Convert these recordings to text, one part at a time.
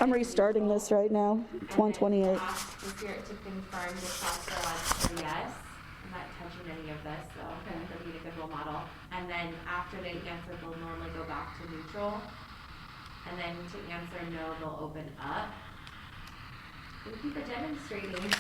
I'm restarting this right now. It's 128. Ask the spirit to confirm the cross the odds for yes. I'm not touching any of this, so they'll be a good role model. And then after they answer, they'll normally go back to neutral. And then to answer no, they'll open up. Thank you for demonstrating.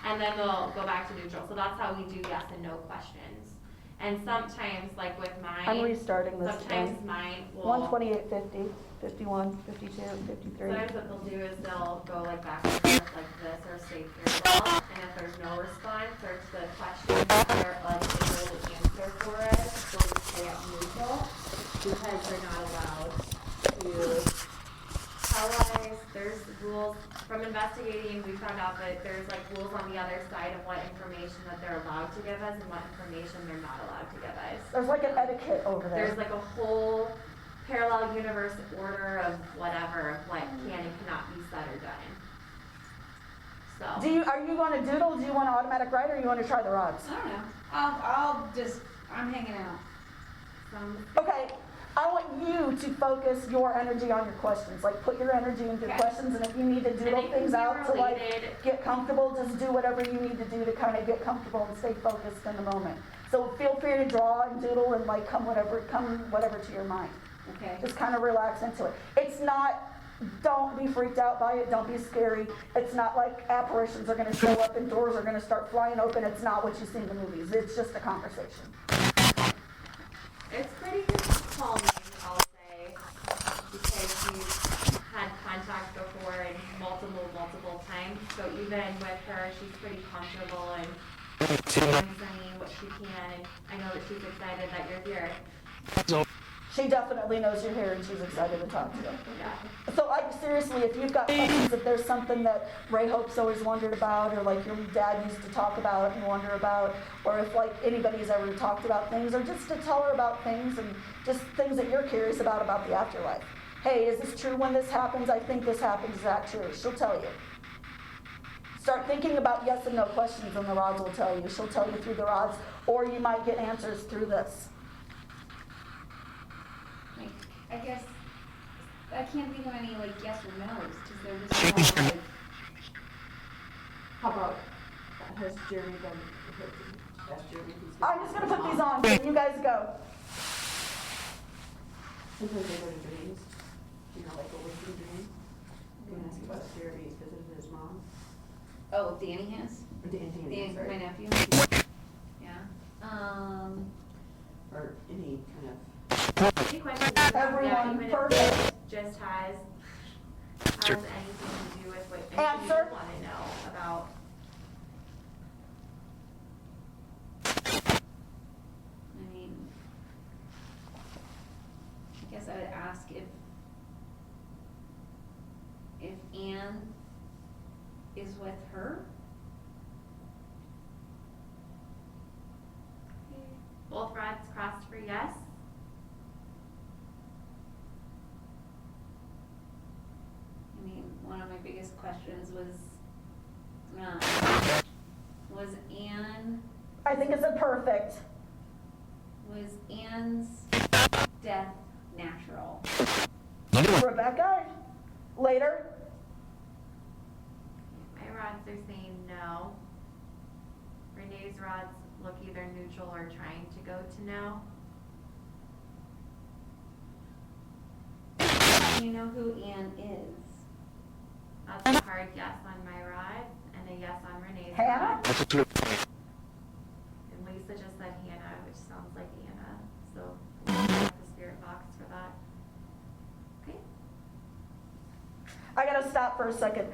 And then they'll go back to neutral. So that's how we do yes and no questions. And sometimes, like with mine, I'm restarting this sometimes again. mine will 128, 50, 51, 52, 53. Sometimes what they'll do is they'll go like back and forth like this or stay parallel, and if there's no response or to the question they're unable to answer for it, they'll just stay at neutral because they're not allowed to tell us. There's rules from investigating. We found out that there's like rules on the other side of what information that they're allowed to give us and what information they're not allowed to give us. There's like an etiquette over there. There's like a whole parallel universe order of whatever, of what can and cannot be said or done. So. Are you going to doodle? Do you want to automatic write, or you want to try the rods? I don't know. I'm hanging out. Okay, I want you to focus your energy on your questions. Like, put your energy into your questions, and if you need to doodle things out to like get comfortable, just do whatever you need to do to kind of get comfortable and stay focused in the moment. So feel free to draw and doodle and like come whatever to your mind. Okay. Just kind of relax into it. It's not, don't be freaked out by it, don't be scary. It's not like apparitions are going to show up and doors are going to start flying open. It's not what you see in the movies. It's just a conversation. It's pretty calming, I'll say, because we've had contact before and multiple times. So even with her, she's pretty comfortable and answering what she can. And I know that she's excited that you're here. She definitely knows you're here and she's excited to talk to you. Yeah. So like seriously, if you've got questions, if there's something that Ray Hope's always wondered about, or like your dad used to talk about and wonder about, or if like anybody's ever talked about things, or just to tell her about things and just things that you're curious about the afterlife. Hey, is this true when this happens? I think this happens. Is that true? She'll tell you. Start thinking about yes and no questions and the rods will tell you. She'll tell you through the rods, or you might get answers through this. I guess I can't think of any like yes or no's because they're just all like. How about has Jeremy done? Has Jeremy? I'm just gonna put these on. So you guys go. Sometimes they go to dreams. You know, like a waking dream. You can ask about Jeremy visiting his mom. Oh, Danny has. Or Danny, My nephew. Yeah. Or any kind of. Any questions? Everyone, even perfect. if it just has anything to do with what anything Answer. you want to know about. I mean, I guess I would ask if Anne is with her. Both rods crossed for yes. I mean, one of my biggest questions was Anne, I think it's a perfect. was Anne's death natural? Rebecca, later. My rods are saying no. Renee's rods look either neutral or trying to go to no. Do you know who Anne is? That's a hard yes on my rod and a yes on Renee's Hannah? rod. And Lisa just said Hannah, which sounds like Anna. So we'll have the spirit box for that. Okay. I gotta stop for a second.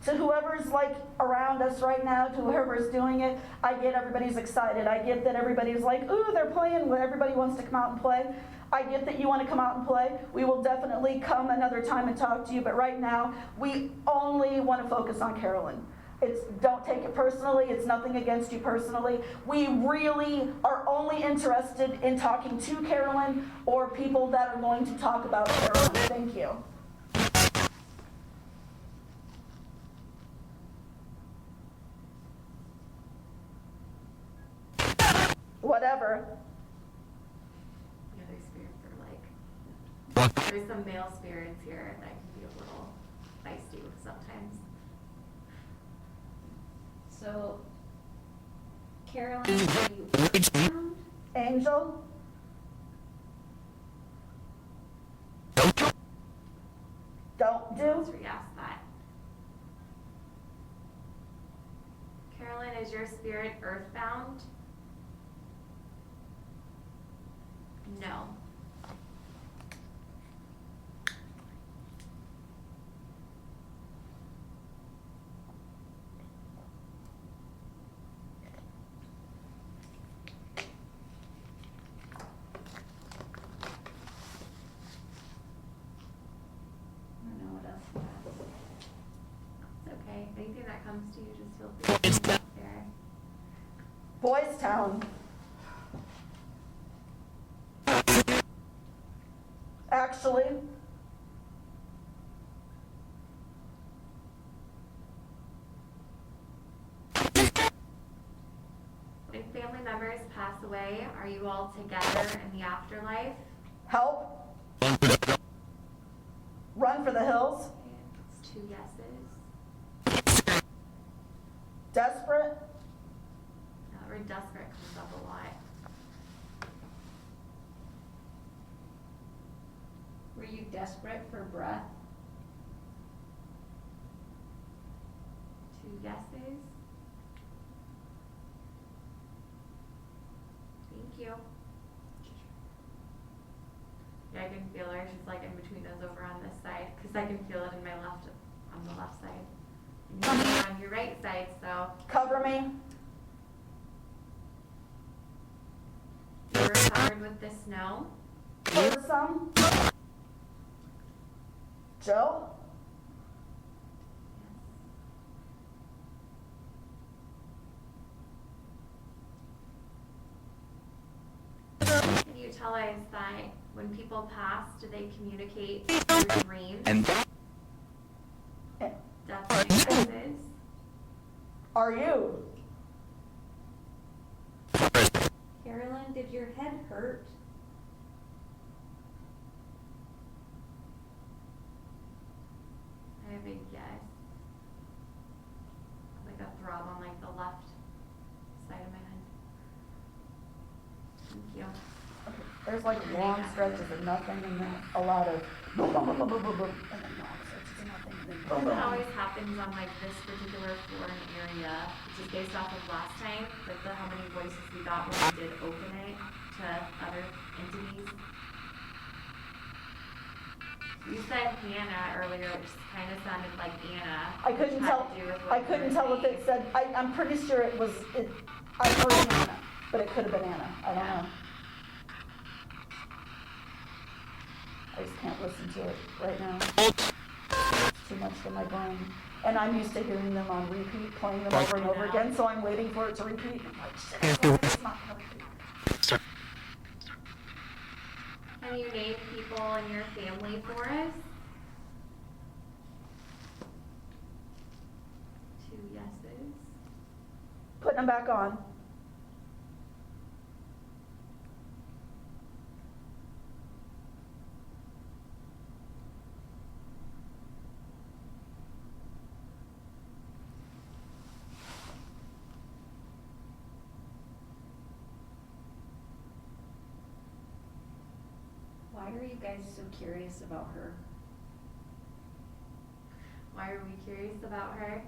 To whoever's like around us right now, to whoever's doing it, I get everybody's excited. I get that everybody's like, ooh, they're playing, everybody wants to come out and play. I get that you want to come out and play. We will definitely come another time and talk to you, but right now, we only want to focus on Carolyn. Don't take it personally, it's nothing against you personally. We really are only interested in talking to Carolyn or people that are going to talk about Carolyn. Thank you. Whatever. The other spirits are like, there's some male spirits here that can be a little too sometimes. So, Carolyn, are you earthbound? Angel? Don't Let's do? re-ask that. Carolyn, is your spirit earthbound? No. I don't know what else to ask. It's okay. Anything that comes to you, just feel free to put it out there. Boys Town? Actually, When family members pass away, are you all together in the afterlife? help? Run for the hills? It's 2 yeses. Desperate? The word desperate comes up a lot. Were you desperate for breath? 2 yeses. Thank you. Yeah, I can feel her. She's like in between us over on this side, because I can feel it in my left, on the left side. And you're on your right side, so Cover me? you're covered with the snow. Pour some? Joe? Can you tell us that when people pass, do they communicate through dreams? Eh, Definitely. Are you? Carolyn, did your head hurt? I have a guess. Like a throb on like the left side of my head. Thank you. There's like long stretches of nothing and then a lot of boom, boom, boom, boom, boom, boom, boom, and then long stretches of nothing and then boom, boom, That boom. always happens on like this particular floor and area, which is based off of last time, like the how many voices we got when we did open it to other entities. You said Hannah earlier, which kind of sounded like Anna. I couldn't which had tell, to do with what I you couldn't were tell if saying. it said, I'm pretty sure it was, I heard Anna, but it could have been Anna, I don't know. I just can't listen to it right now. It's too much for my brain. And I'm used to hearing them on repeat, playing them over and over again, so I'm waiting for it to repeat. I'm like, shit, it's not gonna repeat. Can you name people in your family for us? 2 yeses. Putting them back on. Why are you guys so curious about her? Why are we curious about her?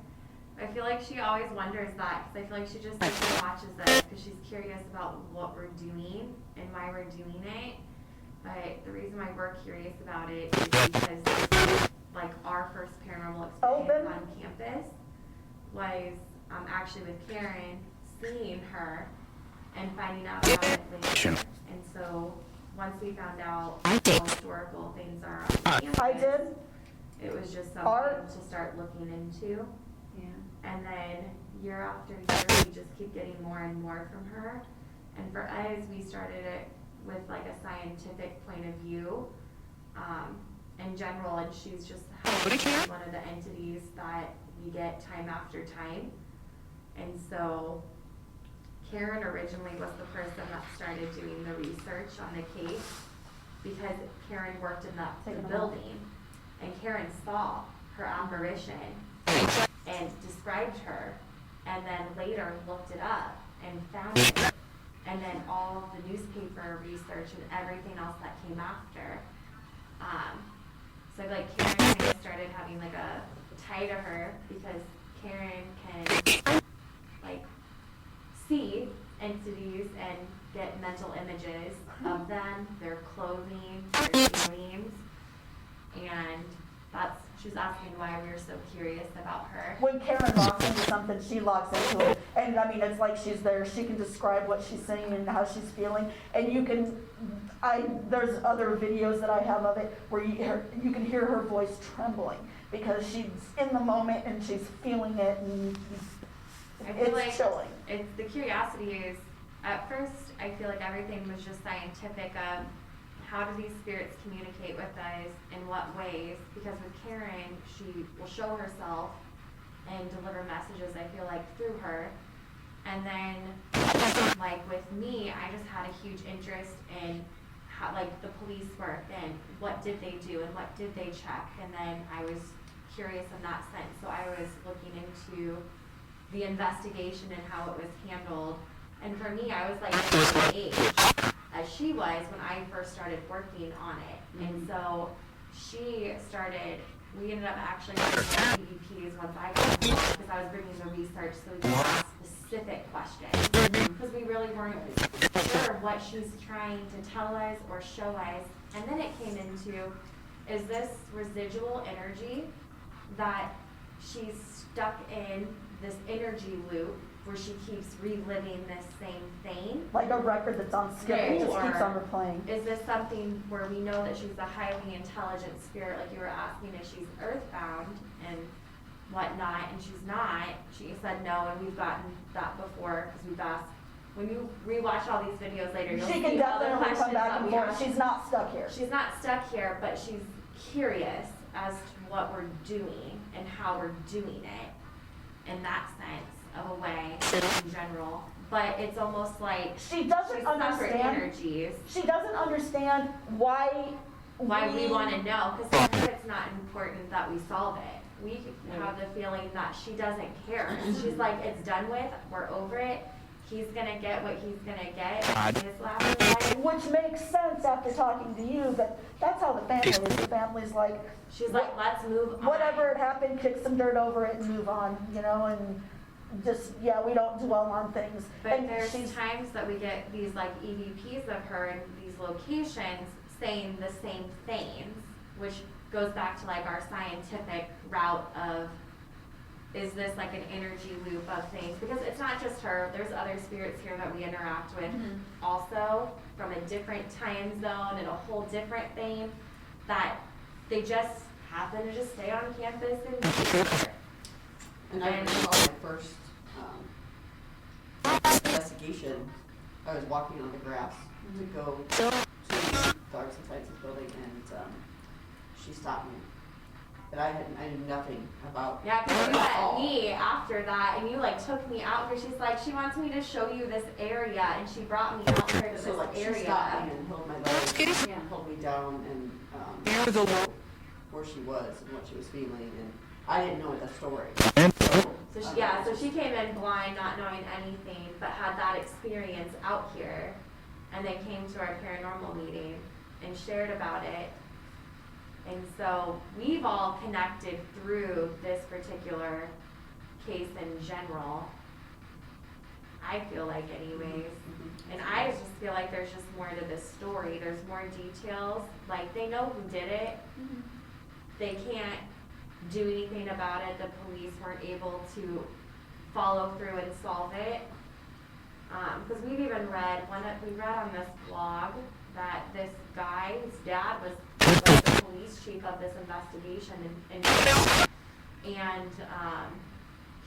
I feel like she always wonders that, because I feel like she just sits and watches us, because she's curious about what we're doing and why we're doing it. But the reason why we're curious about it is because like our first paranormal experience on campus was actually with Karen, seeing her and finding out about it later. And so once we found out how historical things are on campus, I did. it was just something Art. to start looking into. Yeah. And then year after year, we just keep getting more and more from her. And for us, we started it with like a scientific point of view, in general, and she's just one of the entities that we get time after time. And so Karen originally was the person that started doing the research on the case, because Karen worked in the building, and Karen saw her apparition and described her, and then later looked it up and found it, and then all the newspaper research and everything else that came after. So like Karen kind of started having like a tie to her because Karen can like see entities and get mental images of them, their clothing, their feelings, and she was asking why we were so curious about her. When Karen locks into something, she locks into it. And I mean, it's like she's there. She can describe what she's seeing and how she's feeling. And you can, there's other videos that I have of it where you can hear her voice trembling because she's in the moment and she's feeling it, and I feel like it's chilling. The curiosity is, at first, I feel like everything was just scientific of how do these spirits communicate with us, in what ways, because with Karen, she will show herself and deliver messages, I feel like, through her. And then, like with me, I just had a huge interest in how, like, the police work and what did they do and what did they check, and then I was curious in that sense, so I was looking into the investigation and how it was handled. And for me, I was like the same age as she was when I first started working on it. And so we ended up actually getting EVPs once I got involved because I was bringing the research so we could ask specific questions. Because we really weren't sure what she's trying to tell us or show us. And then it came into, is this residual energy that she's stuck in this energy loop where she keeps reliving this same thing? Like a record that's on skip, it just keeps on replaying. Is this something where we know that she's a highly intelligent spirit, like you were asking if she's earthbound and whatnot, and she's not? She said no, and we've gotten that before because we've asked. When you rewatch all these videos later, you'll She see can all the definitely questions come back that and we forth. ask. She's not stuck here. She's not stuck here, but she's curious as to what we're doing and how we're doing it in that sense of a way in general. But it's almost like She doesn't she's separate understand. energies. She doesn't understand why We want to know, because for her it's not important that we solve it. We have the feeling that she doesn't care. She's like, it's done with, we're over it. He's gonna get what he's gonna get in his last life. Which makes sense after talking to you, but that's how the family is. The family's like, She's like, let's move on. whatever had happened, kick some dirt over it and move on, you know, and just, yeah, we don't dwell on things. But And there's she's, times that we get these like EVPs of her in these locations saying the same things, which goes back to like our scientific route of, is this like an energy loop of things? Because it's not just her, there's other spirits here that we interact with also from a different time zone and a whole different thing, that they just happen to just stay on campus and be there. And I remember my first investigation, I was walking on the grass to go to Dogs and Sciences building, and she stopped me. But I knew nothing about. Yeah, because you met me after that, and you like took me out here. She's like, she wants me to show you this area, and she brought me out here to So this like area. she stopped me and held my leg and pulled me down and where she was and what she was feeling, and I didn't know the story. So she came in blind, not knowing anything, but had that experience out here, and then came to our paranormal meeting and shared about it. And so we've all connected through this particular case in general, I feel like anyways. And I just feel like there's just more to this story. There's more details. Like, they know who did it. They can't do anything about it. The police weren't able to follow through and solve it. Because we've even read, we read on this blog that this guy, his dad was like the police chief of this investigation, and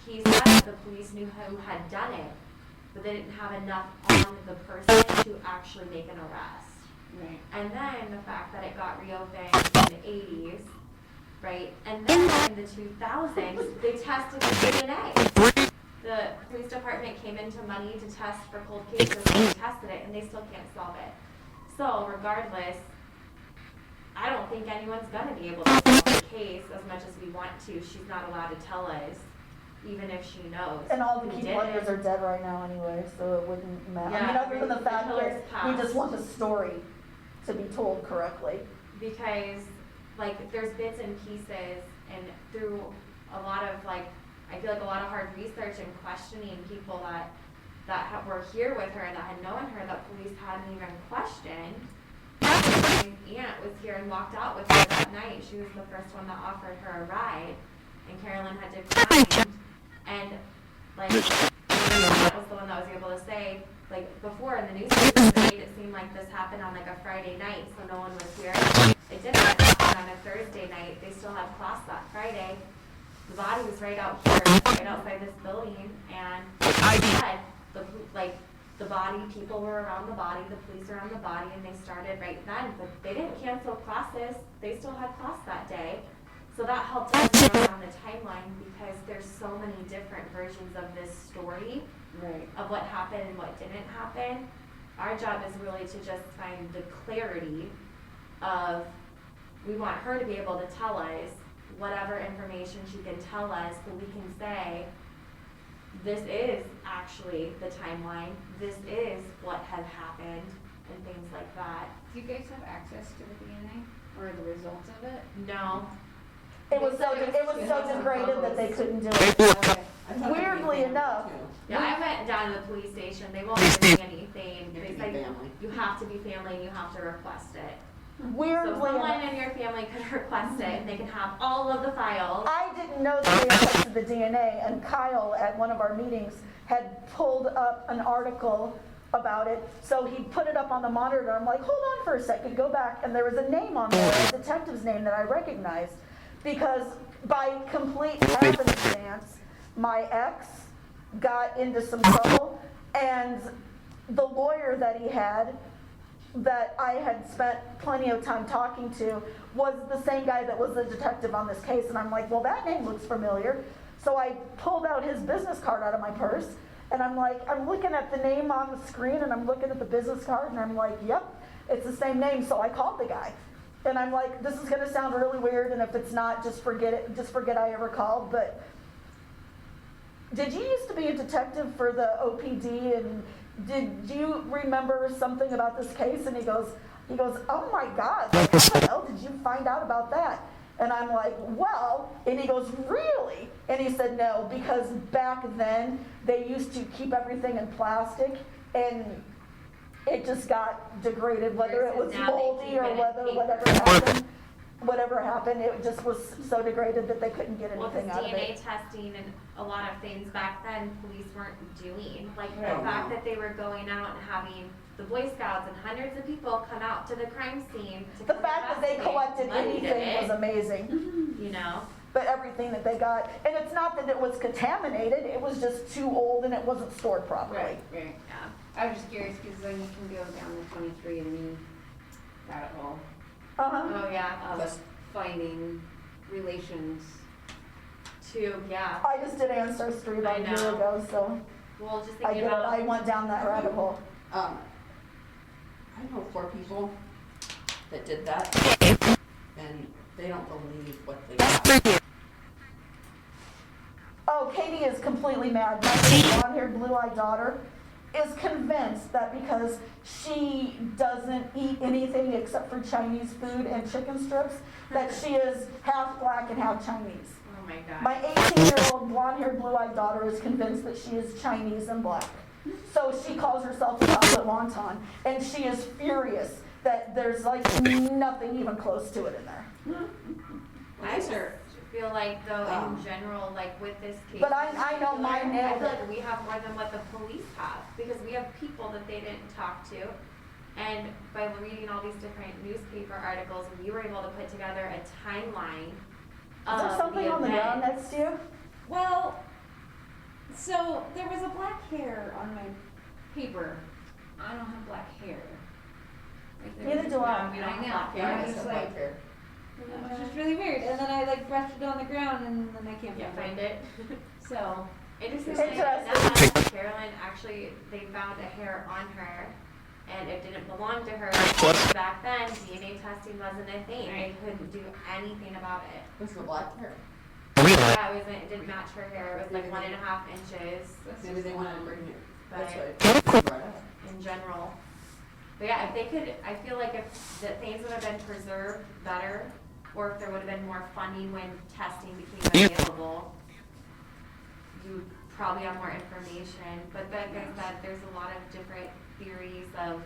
he said that the police knew who had done it, but they didn't have enough on the person to actually make an arrest. Right. And then the fact that it got reopened in the 80s, right? And then in the 2000s, they tested the DNA. The police department came into money to test for cold cases, and they tested it, and they still can't solve it. So regardless, I don't think anyone's gonna be able to solve the case as much as we want to. She's not allowed to tell us, even if she knows. And all the We key didn't. players are dead right now anyway, so it wouldn't matter. I mean, Yeah, other than the the fact killer's that we just passed. want the story to be told correctly. Because, like, there's bits and pieces, and through a lot of, like, I feel like a lot of hard research and questioning people that were here with her, that had known her, that police hadn't even questioned. My aunt was here and walked out with her that night. She was the first one that offered her a ride, and Carolyn had declined. And, like, that was the one that was able to say, like, before in the newspaper, they made it seem like this happened on, like, a Friday night, so no one was here. It didn't. It happened on a Thursday night. They still had class that Friday. The body was right out here, right outside this building, and like I said, the body, people were around the body, the police around the body, and they started right then, but they didn't cancel classes. They still had class that day. So that helped us narrow down the timeline, because there's so many different versions of this story. Right. Of what happened and what didn't happen. Our job is really to just find the clarity of, we want her to be able to tell us whatever information she can tell us, so we can say, this is actually the timeline, this is what had happened, and things like that. Do you guys have access to the DNA or the results of it? No. It was so degraded that they couldn't do it. Okay. I thought it'd be Weirdly family, enough. too. Yeah, I went down to the police station, they won't give me anything. You have They to be said, family. you have to be family and you have to request it. So Weirdly someone enough, in your family could request it, and they can have all of the files. I didn't know that they had tested the DNA, and Kyle at one of our meetings had pulled up an article about it, so he put it up on the monitor. I'm like, hold on for a second, go back, and there was a name on there, a detective's name that I recognized, because by complete happenstance, my ex got into some trouble, and the lawyer that he had, that I had spent plenty of time talking to, was the same guy that was the detective on this case. And I'm like, well, that name looks familiar. So I pulled out his business card out of my purse, and I'm like, I'm looking at the name on the screen, and I'm looking at the business card, and I'm like, yep, it's the same name. So I called the guy, and I'm like, this is gonna sound really weird, and if it's not, just forget it, just forget I ever called. But did you used to be a detective for the OPD, and do you remember something about this case? And he goes, oh my God, like, how the hell did you find out about that? And I'm like, well, and he goes, really? And he said, no, because back then, they used to keep everything in plastic, and it just got degraded, whether it was Versus now they moldy keep or it in whether whatever happened, it just was so degraded that they couldn't get Well, anything because out of DNA it. testing and a lot of things back then, police weren't doing. Like, the Right. fact that they were going out and having the Boy Scouts and hundreds of people come out to the crime scene to The come fact that they investigate collected money did anything was it, amazing. you know? But everything that they got, and it's not that it was contaminated, it was just too old and it wasn't stored properly. Right. Yeah. I was just curious because then you can go down the 23andMe rabbit hole Uh-huh. Oh, yeah. of finding relations. Yeah. I just did Ancestry about I a year know. ago, so Well, just I thinking get it, I about, went down that rabbit hole. I know 4 people that did that, and they don't believe what they got. Oh, Katie is completely mad. My blonde-haired, blue-eyed daughter is convinced that because she doesn't eat anything except for Chinese food and chicken strips, that she is half black and half Chinese. oh my God. My 18-year-old blonde-haired, blue-eyed daughter is convinced that she is Chinese and black. So she calls herself a chocolate wonton, and she is furious that there's like nothing even close to it in there. I just feel like, though, in general, like with this case. But I know mine I nailed feel it. like we have more than what the police have, because we have people that they didn't talk to. And by reading all these different newspaper articles, we were able to put together a timeline Is there of something the on the ground event. next to you? Well, so there was a black hair on my paper. I don't have black hair. Like, there Neither was- do I. Yeah, we don't I know. have black Yeah, I I just was don't like, like her. it was just really weird. And then I like brushed it on the ground and then I can't Yeah, find find it. it. So, Interestingly Interesting. enough, Carolyn, actually, they found a hair on her and it didn't belong to her. Back then, DNA testing wasn't a thing. They couldn't do anything about it. Was the black hair? Yeah, it didn't match her hair. It was like 1.5 inches. Maybe they wanted to bring it. That's But right. Brought up. in general. But yeah, if they could, I feel like if the things would have been preserved better, or if there would have been more funding when testing became available, you would probably have more information. But like I said, there's a lot of different theories of,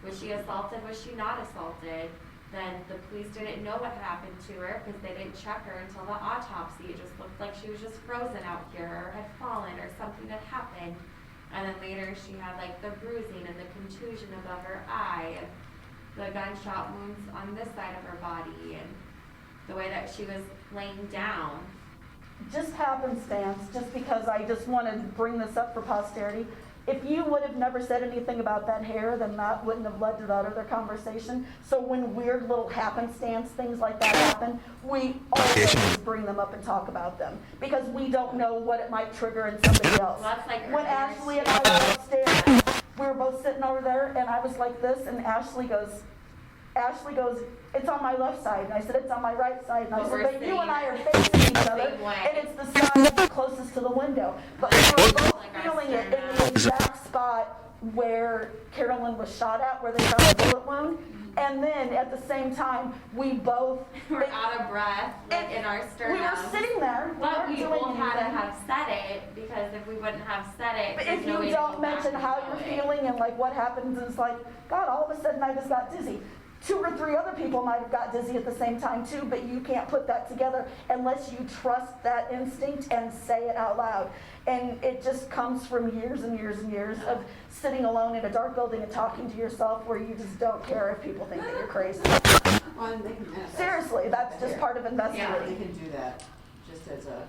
was she assaulted, was she not assaulted? Then the police didn't know what happened to her because they didn't check her until the autopsy. It just looked like she was just frozen out here or had fallen or something had happened. And then later she had like the bruising and the contusion above her eye and the gunshot wounds on this side of her body and the way that she was laying down. Just happenstance, just because I just wanted to bring this up for posterity. If you would have never said anything about that hair, then that wouldn't have led to that other conversation. So when weird little happenstance things like that happen, we always bring them up and talk about them. Because we don't know what it might trigger in somebody else. Well, that's like When earlier Ashley and I were upstairs, we were both sitting over there, and I was like this, and Ashley goes, it's on my left side. And I said, it's on my right side. And I But said, we're but you and I are sitting facing each the other, same way. and it's the side closest to the window. But we were both Like our feeling it in sternum. the exact spot where CAROLYN was shot at, where they found a bullet wound. And then at the same time, we both We're out of breath, like in our we sternum. were sitting there. But weren't we doing both had to anything. have said it, because if we wouldn't have said it, But there's if no way you to don't go back mention and how know you're it. feeling and like what happens, it's like, God, all of a sudden I just got dizzy. 2 or 3 other people might have got dizzy at the same time too, but you can't put that together unless you trust that instinct and say it out loud. And it just comes from years and years and years of sitting alone in a dark building and talking to yourself where you just don't care if people think that you're crazy. Well, and they can manifest. Seriously, that's just part of They investigating. can do that just as a,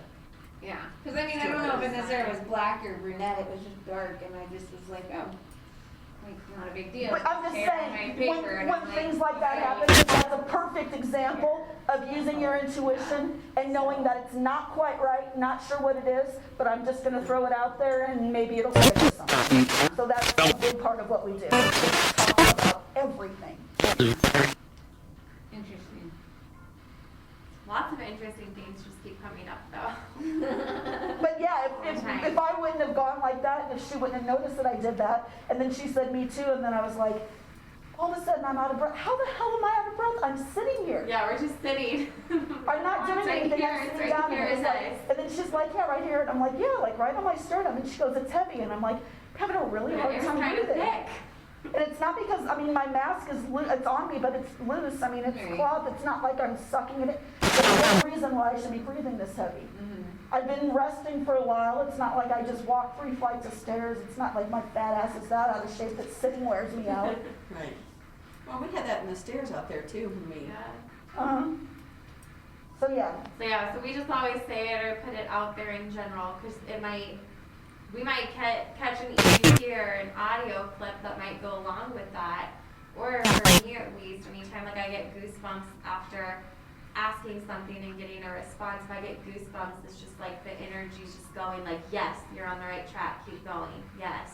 Yeah, because I mean, I don't know if it necessarily was black or brunette, it was just dark, and I just was like, oh, like, not a big deal. But I'm just Hair on my saying, paper, and when I'm things like that happen, that's a perfect example of using your intuition and knowing that it's not quite right, not sure what it is, but I'm just gonna throw it out there and maybe it'll fix something. So that's a big part of what we do, is talk about everything. Interesting. Lots of interesting things just keep coming up though. But yeah, if I wouldn't have gone like that, and if she wouldn't have noticed that I did that, and then she said me too, and then I was like, all of a sudden I'm out of breath. How the hell am I out of breath? I'm sitting here. Yeah, we're just sitting. I'm not doing It's right anything, here, I'm it's sitting right down, here, and, it's it's like, nice. and then she's like, yeah, right here, and I'm like, yeah, like right on my sternum, and she goes, it's heavy, and I'm like, I'm having a really hard It's time kind of breathing. thick. And it's not because, I mean, my mask is it's on me, but it's loose, I mean, it's Right. cloth, it's not like I'm sucking in it. There's no reason why I should be breathing this heavy. I've been resting for a while, it's not like I just walked 3 flights of stairs, it's not like my fat ass is that out of shape that sitting wears me out. right. Well, we had that in the stairs out there too, when we, Yeah. Uh-huh. So yeah, So yeah, so we just always say it or put it out there in general, because we might catch an EVP or an audio clip that might go along with that. Or for me at least, anytime like I get goosebumps after asking something and getting a response, if I get goosebumps, it's just like the energy's just going like, yes, you're on the right track, keep going, yes.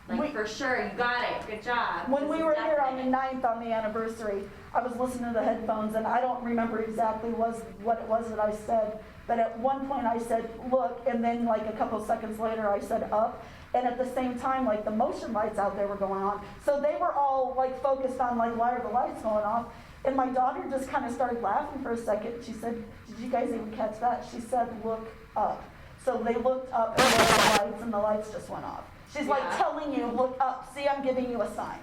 Like for sure, you got it, good job. when This we is were here on the definite. 9th on the anniversary, I was listening to the headphones and I don't remember exactly what it was that I said, but at one point I said, look, and then like a couple seconds later I said up, and at the same time like the motion lights out there were going on. So they were all like focused on like why are the lights going off? And my daughter just kind of started laughing for a second. She said, did you guys even catch that? She said, look up. So they looked up and there were the lights and the lights just went off. She's like Yeah. telling you, look up, see, I'm giving you a sign.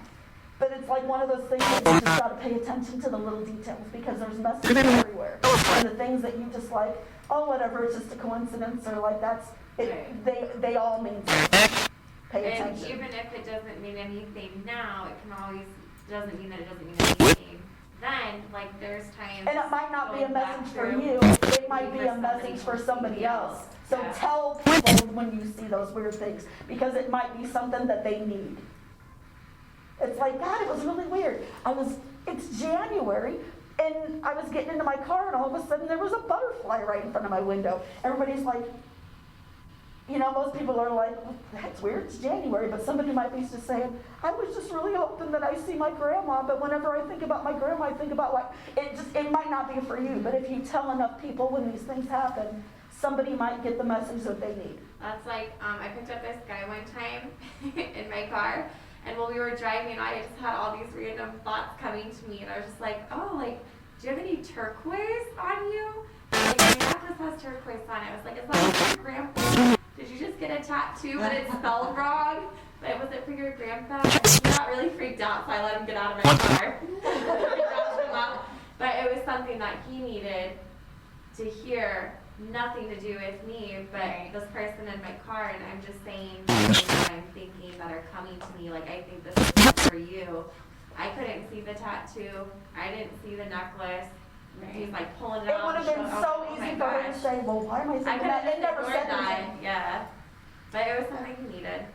But it's like one of those things that you just gotta pay attention to the little details because there's messages everywhere. And the things that you just like, oh, whatever, it's just a coincidence or like that's, they all mean something. Pay And attention. even if it doesn't mean anything now, it can always, doesn't mean that it doesn't mean anything. Then, like, there's times. And it might not be a going back message for through, you, it might be for a somebody message for completely somebody else. So Yeah. tell people when you see those weird things, because it might be something that they need. It's like, God, it was really weird. It's January, and I was getting into my car, and all of a sudden there was a butterfly right in front of my window. Everybody's like, You know, most people are like, well, that's weird, it's January, but somebody might be just saying, I was just really hoping that I see my grandma, but whenever I think about my grandma, I think about like, it might not be for you, but if you tell enough people when these things happen, somebody might get the message that they need. That's like, I picked up this guy one time in my car, and while we were driving, I just had all these random thoughts coming to me, and I was just like, oh, like, do you have any turquoise on you? Like, my necklace has turquoise on it. I was like, is that for your grandpa? Did you just get a tattoo, but it's spelled wrong? But was it for your grandpa? He got really freaked out, so I let him get out of my car. But it was something that he needed to hear, nothing to do with me, but this person in my car, and I'm just saying things that I'm thinking that are coming to me, like, I think this is not for you. I couldn't see the tattoo. I didn't see the necklace. He's like pulling it It out. would have been so easy for her to say, well, why am I I saying could that? have It never ignored said that, anything. yeah. But it was something he needed.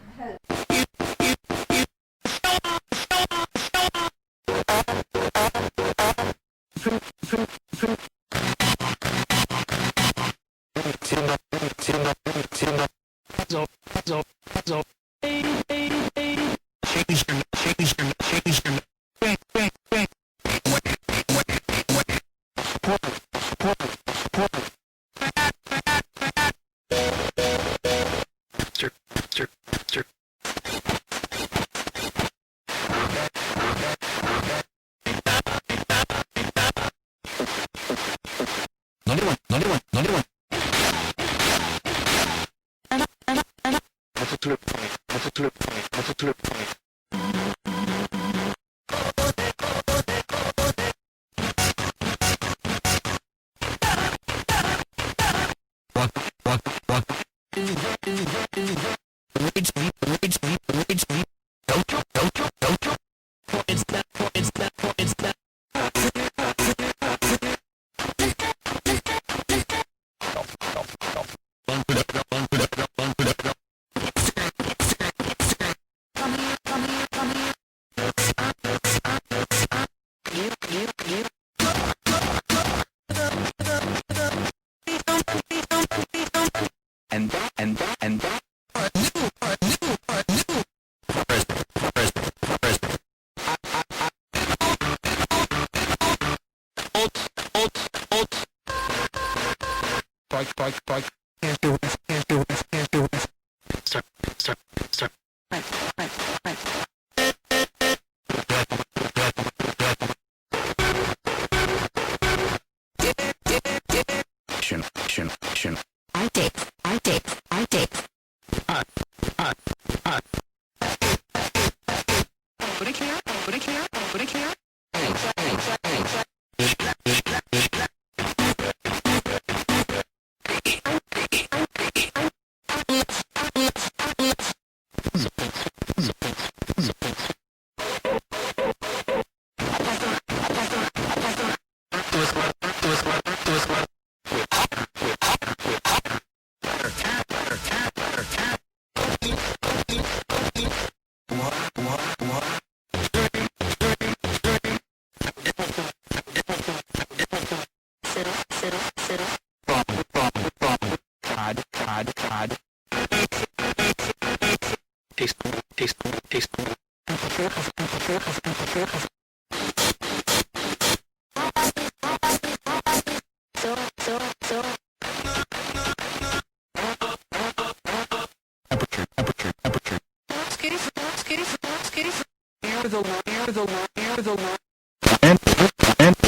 And